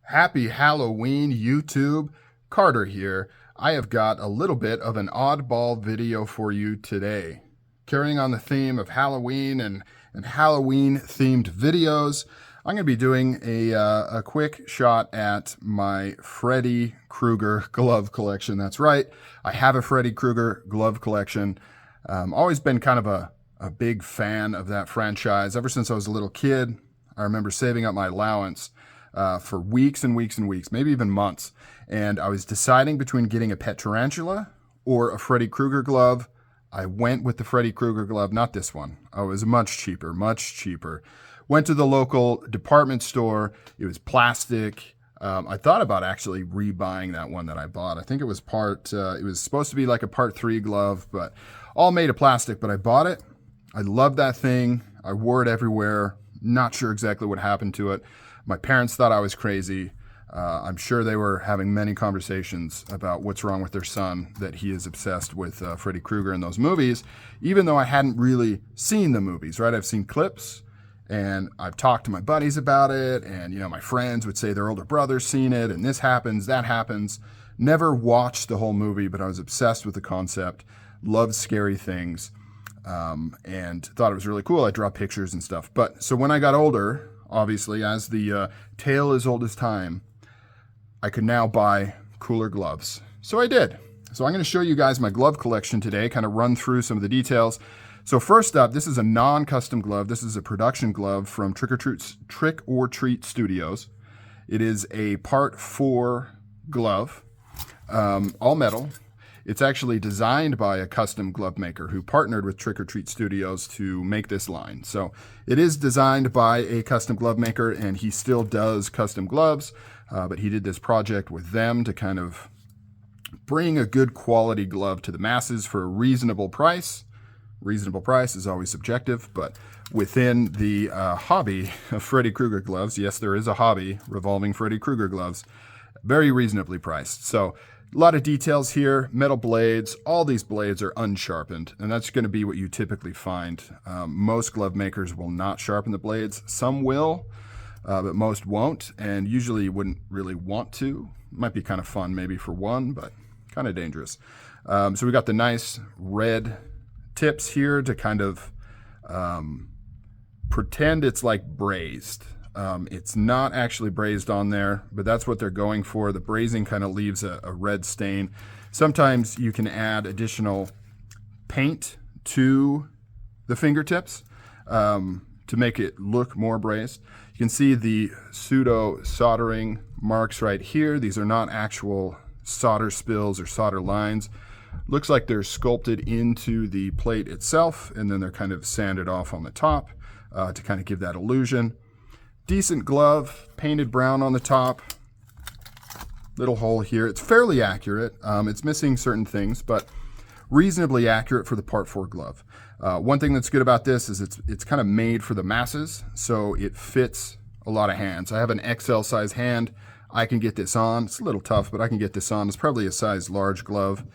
Happy Halloween, YouTube. Carter here. I have got a little bit of an oddball video for you today. Carrying on the theme of Halloween and Halloween themed videos, I'm going to be doing a quick shot at my Freddy Krueger glove collection. That's right. I have a Freddy Krueger glove collection. Always been kind of a big fan of that franchise. Ever since I was a little kid, I remember saving up my allowance for weeks and weeks and weeks, maybe even months. And I was deciding between getting a pet tarantula or a Freddy Krueger glove. I went with the Freddy Krueger glove, not this one. Oh, it was much cheaper, much cheaper. Went to the local department store. It was plastic. I thought about actually rebuying that one that I bought. I think it was it was supposed to be like a part 3 glove, but all made of plastic, but I bought it. I loved that thing. I wore it everywhere. Not sure exactly what happened to it. My parents thought I was crazy. I'm sure they were having many conversations about what's wrong with their son, that he is obsessed with Freddy Krueger in those movies, even though I hadn't really seen the movies, right? I've seen clips and I've talked to my buddies about it, and my friends would say their older brother's seen it and this happens, that happens. Never watched the whole movie, but I was obsessed with the concept, loved scary things, and thought it was really cool. I draw pictures and stuff. But so when I got older, obviously, as the tale as old as time, I could now buy cooler gloves. So I did. So I'm going to show you guys my glove collection today, kind of run through some of the details. So first up, this is a non-custom glove. This is a production glove from Trick or Treat Studios. It is a Part 4 glove, all metal. It's actually designed by a custom glove maker who partnered with Trick or Treat Studios to make this line. So it is designed by a custom glove maker, and he still does custom gloves, but he did this project with them to kind of bring a good quality glove to the masses for a reasonable price. Reasonable price is always subjective, but within the hobby of Freddy Krueger gloves, yes, there is a hobby revolving Freddy Krueger gloves, very reasonably priced. So a lot of details here, metal blades. All these blades are unsharpened, and that's going to be what you typically find. Most glove makers will not sharpen the blades. Some will, but most won't, and usually you wouldn't really want to. Might be kind of fun maybe for one, but kind of dangerous. So we got the nice red tips here to kind of pretend it's like brazed. It's not actually brazed on there, but that's what they're going for. The brazing kind of leaves a red stain. Sometimes you can add additional paint to the fingertips to make it look more brazed. You can see the pseudo soldering marks right here. These are not actual solder spills or solder lines. Looks like they're sculpted into the plate itself, and then they're kind of sanded off on the top to kind of give that illusion. Decent glove, painted brown on the top. Little hole here. It's fairly accurate. It's missing certain things, but reasonably accurate for the Part 4 glove. One thing that's good about this is it's kind of made for the masses, so it fits a lot of hands. I have an XL size hand. I can get this on. It's a little tough, but I can get this on. It's probably a size large glove.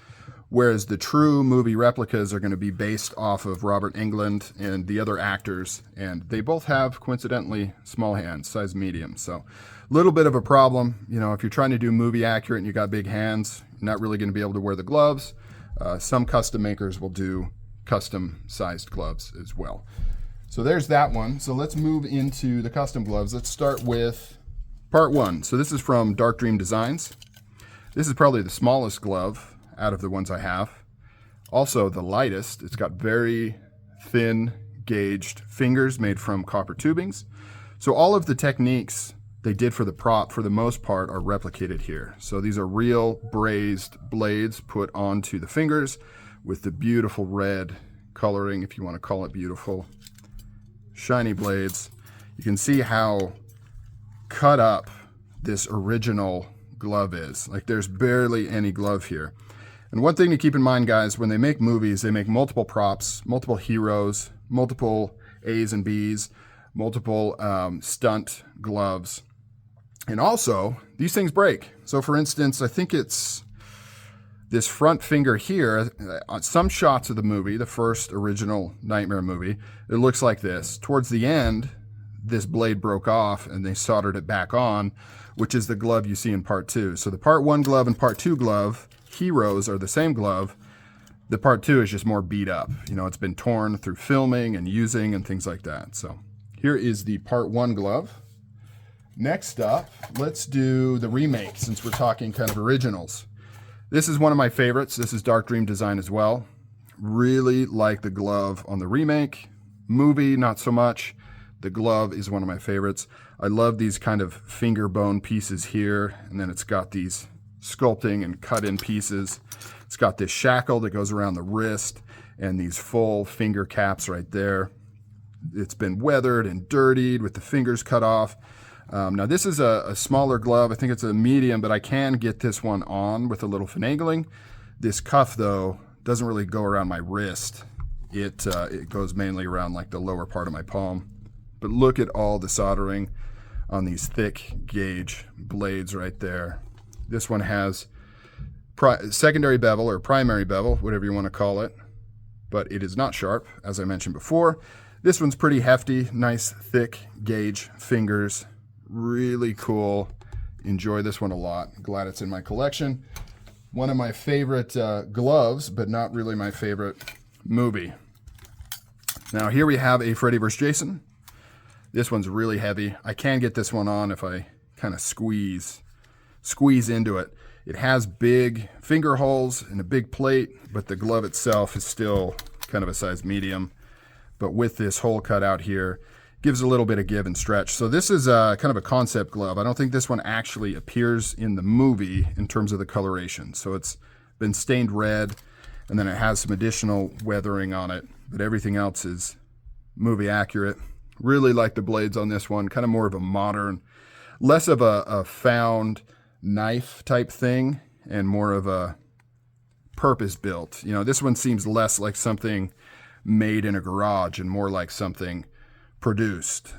Whereas the true movie replicas are going to be based off of Robert Englund and the other actors, and they both have, coincidentally, small hands, size medium. So a little bit of a problem. If you're trying to do movie accurate and you got big hands, you're not really going to be able to wear the gloves. Some custom makers will do custom sized gloves as well. So there's that one. So let's move into the custom gloves. Let's start with Part 1. So this is from Dark Dream Designs. This is probably the smallest glove out of the ones I have. Also the lightest. It's got very thin gauged fingers made from copper tubings. So all of the techniques they did for the prop, for the most part, are replicated here. So these are real brazed blades put onto the fingers with the beautiful red coloring, if you want to call it beautiful. Shiny blades. You can see how cut up this original glove is. Like, there's barely any glove here. And one thing to keep in mind, guys, when they make movies, they make multiple props, multiple heroes, multiple A's and B's, multiple stunt gloves. And also, these things break. So for instance, I think it's this front finger here. On some shots of the movie, the first original Nightmare movie, it looks like this. Towards the end, this blade broke off and they soldered it back on, which is the glove you see in part 2. So the part 1 glove and part 2 glove, heroes, are the same glove. The part 2 is just more beat up. You know, it's been torn through filming and using and things like that. So here is the part 1 glove. Next up, let's do the remake, since we're talking kind of originals. This is one of my favorites. This is Dark Dream design as well. Really like the glove on the remake. Movie, not so much. The glove is one of my favorites. I love these kind of finger bone pieces here, and then it's got these sculpting and cut in pieces. It's got this shackle that goes around the wrist and these full finger caps right there. It's been weathered and dirtied with the fingers cut off. Now this is a smaller glove. I think it's a medium, but I can get this one on with a little finagling. This cuff, though, doesn't really go around my wrist. It goes mainly around like the lower part of my palm. But look at all the soldering on these thick gauge blades right there. This one has secondary bevel or primary bevel, whatever you want to call it, but it is not sharp, as I mentioned before. This one's pretty hefty, nice thick gauge fingers. Really cool. Enjoy this one a lot. Glad it's in my collection. One of my favorite gloves, but not really my favorite movie. Now here we have a Freddy vs. Jason. This one's really heavy. I can get this one on if I kind of squeeze into it. It has big finger holes and a big plate, but the glove itself is still kind of a size medium. But with this hole cut out here, gives a little bit of give and stretch. So this is kind of a concept glove. I don't think this one actually appears in the movie in terms of the coloration. So it's been stained red, and then it has some additional weathering on it, but everything else is movie accurate. Really like the blades on this one, kind of more of a modern, less of a found knife type thing and more of a purpose built. You know, this one seems less like something made in a garage and more like something produced,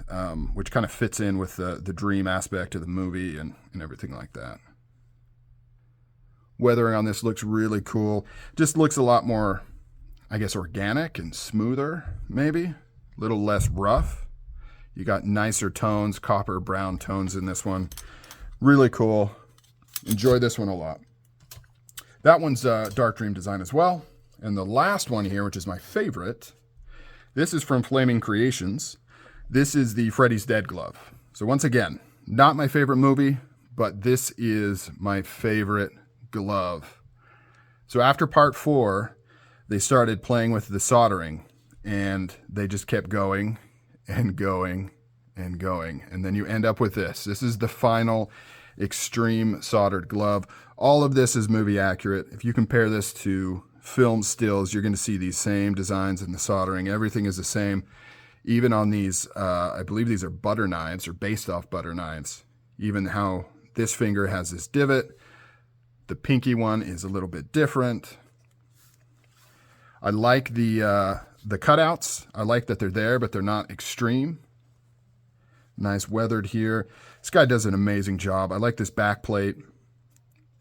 which kind of fits in with the dream aspect of the movie and everything like that. Weathering on this looks really cool. Just looks a lot more, I guess, organic and smoother, maybe. A little less rough. You got nicer tones, copper brown tones in this one. Really cool. Enjoy this one a lot. That one's Dark Dream design as well. And the last one here, which is my favorite, this is from Flaming Creations. This is the Freddy's Dead glove. So once again, not my favorite movie, but this is my favorite glove. So after part 4, they started playing with the soldering, and they just kept going and going and going. And then you end up with this. This is the final extreme soldered glove. All of this is movie accurate. If you compare this to film stills, you're going to see these same designs in the soldering. Everything is the same. Even on these, I believe these are butter knives or based off butter knives. Even how this finger has this divot. The pinky one is a little bit different. I like the cutouts. I like that they're there, but they're not extreme. Nice weathered here. This guy does an amazing job. I like this back plate,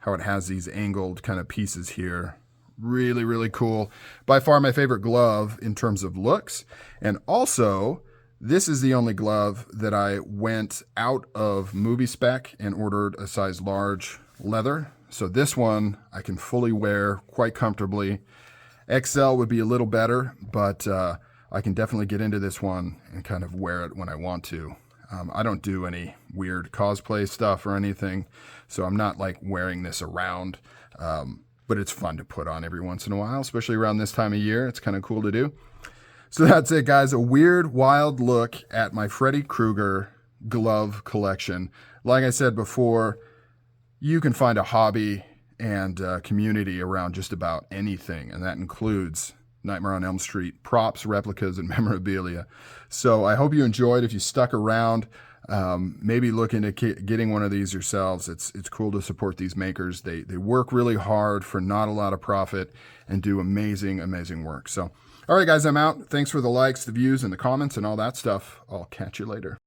how it has these angled kind of pieces here. Really, really cool. By far my favorite glove in terms of looks. And also, this is the only glove that I went out of movie spec and ordered a size large leather. So this one I can fully wear quite comfortably. XL would be a little better, but I can definitely get into this one and kind of wear it when I want to. I don't do any weird cosplay stuff or anything, so I'm not like wearing this around. But it's fun to put on every once in a while, especially around this time of year. It's kind of cool to do. So that's it, guys. A weird, wild look at my Freddy Krueger glove collection. Like I said before, you can find a hobby and community around just about anything, and that includes Nightmare on Elm Street props, replicas, and memorabilia. So I hope you enjoyed. If you stuck around, maybe look into getting one of these yourselves. It's cool to support these makers. They work really hard for not a lot of profit and do amazing, amazing work. So, all right, guys, I'm out. Thanks for the likes, the views, and the comments and all that stuff. I'll catch you later.